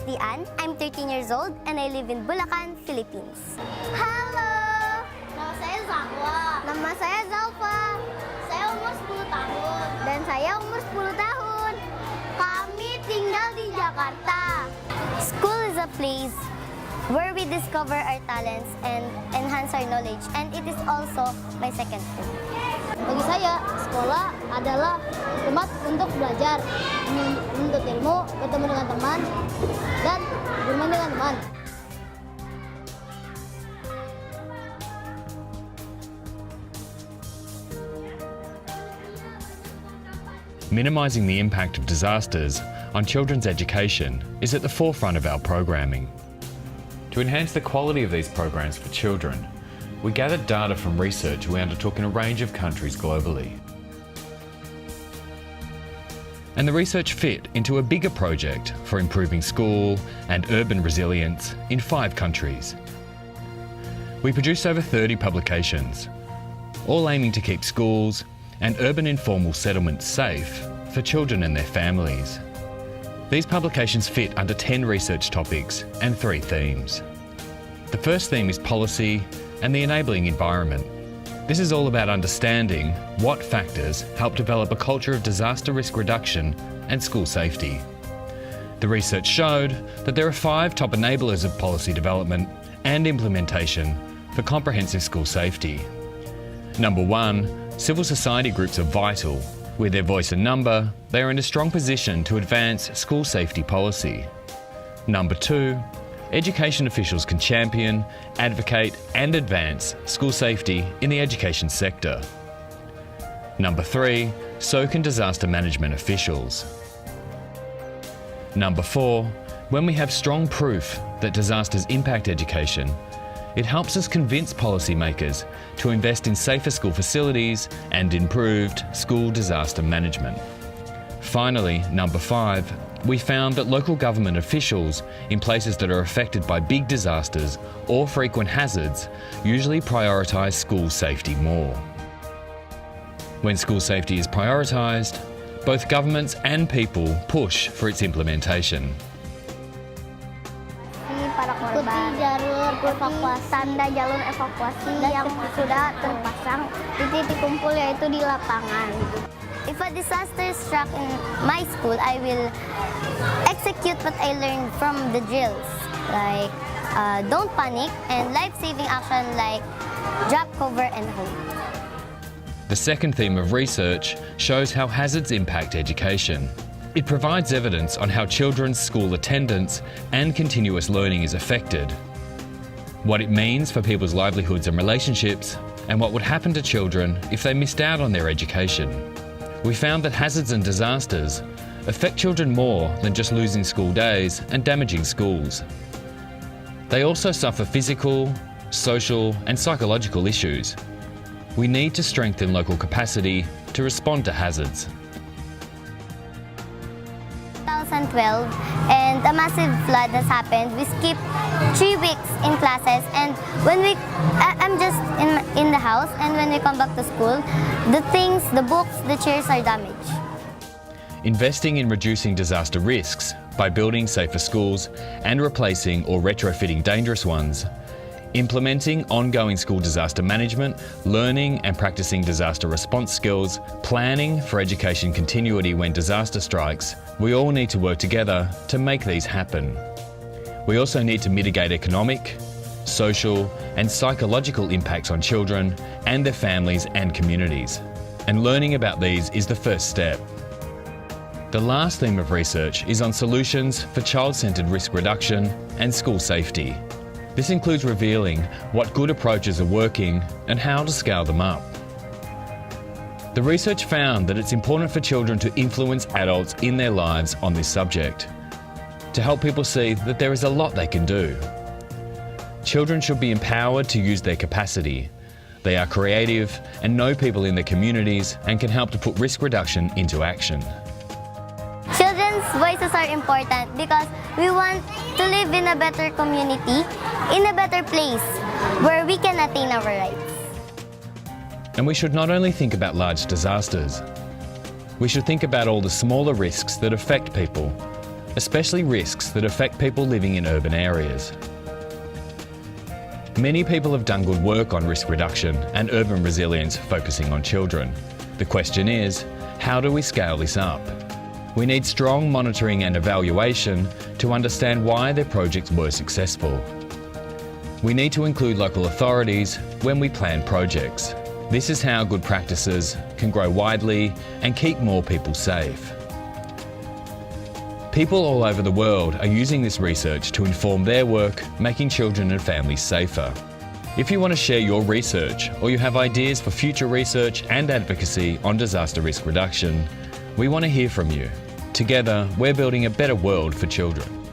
Dian. I'm 13 years old and I live in Bulacan, Philippines. Halo! Nama saya Zahwa. Nama saya Zalfa. Saya umur 10 tahun. Dan saya umur 10 tahun. Kami tinggal di Jakarta. School is a place where we discover our talents and enhance our knowledge. And it is also my second home. Bagi saya, sekolah adalah tempat untuk belajar, menuntut ilmu, bertemu dengan teman, dan bermain dengan teman. Minimizing the impact of disasters on children's education is at the forefront of our programming. To enhance the quality of these programs for children, we gathered data from research we undertook in a range of countries globally. And the research fit into a bigger project for improving school and urban resilience in 5 countries. We produced over 30 publications, all aiming to keep schools and urban informal settlements safe for children and their families. These publications fit under 10 research topics and 3 themes. The first theme is policy and the enabling environment. This is all about understanding what factors help develop a culture of disaster risk reduction and school safety. The research showed that there are 5 top enablers of policy development and implementation for comprehensive school safety. Number 1, civil society groups are vital. With their voice and number, they are in a strong position to advance school safety policy. Number 2, education officials can champion, advocate and advance school safety in the education sector. Number 3, so can disaster management officials. Number 4, when we have strong proof that disasters impact education, it helps us convince policymakers to invest in safer school facilities and improved school disaster management. Finally, number 5, we found that local government officials in places that are affected by big disasters or frequent hazards usually prioritise school safety more. When school safety is prioritised, both governments and people push for its implementation. Para korban, jalur evakuasi, tanda jalur evakuasi yang sudah terpasang di titik kumpul yaitu di lapangan. If a disaster struck in my school, I will execute what I learned from the drills, like don't panic and life-saving action like drop, cover and hold. The second theme of research shows how hazards impact education. It provides evidence on how children's school attendance and continuous learning is affected, what it means for people's livelihoods and relationships, and what would happen to children if they missed out on their education. We found that hazards and disasters affect children more than just losing school days and damaging schools. They also suffer physical, social, and psychological issues. We need to strengthen local capacity to respond to hazards. 2012 and a massive flood has happened. We skipped 3 weeks in classes, and when I'm just in the house, and when we come back to school, the things, the books, the chairs are damaged. Investing in reducing disaster risks by building safer schools and replacing or retrofitting dangerous ones, implementing ongoing school disaster management, learning and practicing disaster response skills, planning for education continuity when disaster strikes, we all need to work together to make these happen. We also need to mitigate economic, social and psychological impacts on children and their families and communities. And learning about these is the first step. The last theme of research is on solutions for child-centred risk reduction and school safety. This includes revealing what good approaches are working and how to scale them up. The research found that it's important for children to influence adults in their lives on this subject, to help people see that there is a lot they can do. Children should be empowered to use their capacity. They are creative and know people in their communities and can help to put risk reduction into action. Children's voices are important because we want to live in a better community, in a better place, where we can attain our rights. And we should not only think about large disasters, we should think about all the smaller risks that affect people, especially risks that affect people living in urban areas. Many people have done good work on risk reduction and urban resilience focusing on children. The question is, how do we scale this up? We need strong monitoring and evaluation to understand why their projects were successful. We need to include local authorities when we plan projects. This is how good practices can grow widely and keep more people safe. People all over the world are using this research to inform their work, making children and families safer. If you want to share your research or you have ideas for future research and advocacy on disaster risk reduction, we want to hear from you. Together, we're building a better world for children.